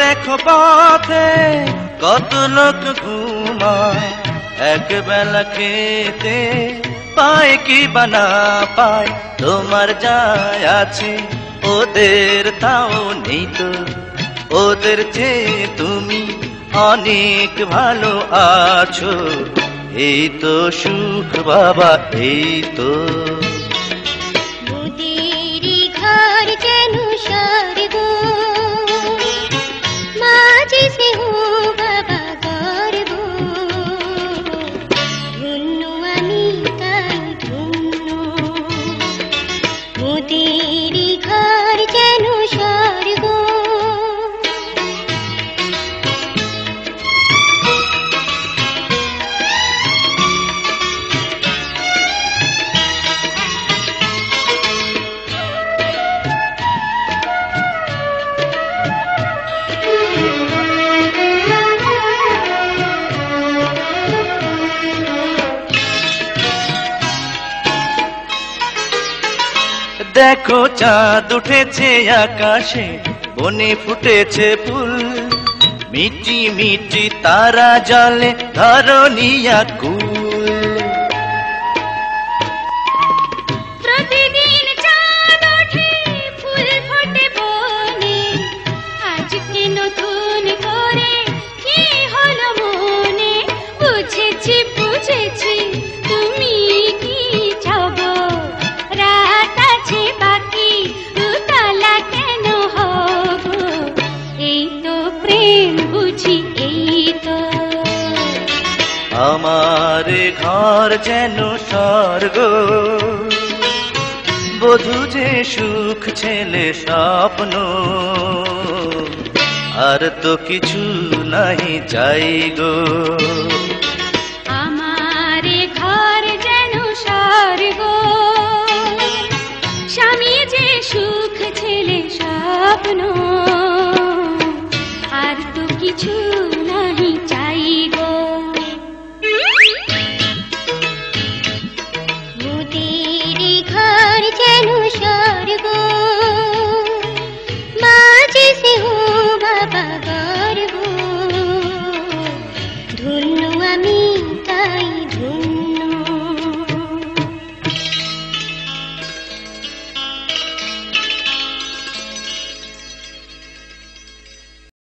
দেখো পথে কত লোক ঘুমায়, একবেলা খেতে পায় কি বানা পায়। তোমার যায় আছে ওদের তাও নেই তো, ওদের চেয়ে তুমি অনেক ভালো আছো। এই তো সুখ বাবা, এই তো। মোদেরই ঘর যেন স্বর্গ, মাঝে সে হো বাবা গর্ব। ধন্য আমি তাই ধন্য, মোদেরই ঘর যেন স্বর্গ। দেখো চাঁদ উঠেছে আকাশে, বনে ফুটেছে ফুল, মিটি মিটি তারা জলে ধরণী আকুল। প্রতিদিন চাঁদ ওঠে, ফুল ফোটে বনে, আজকে নতুন করে কি হলো মনে। বুঝেছি বুঝেছি তুমি কি চাবো, রাত আছে বাকি, উতলা কেন হব। এই তো প্রেম বুঝি, এই তো। আমার ঘর যেন স্বর্গ, বধূ যে সুখ ছেলে স্বপ্ন, আর তো কিছু নাই চাই গো। আমার ঘর যেন স্বর্গ, স্বামী যে সুখ ছেলে স্বপ্ন, আর তো কিছু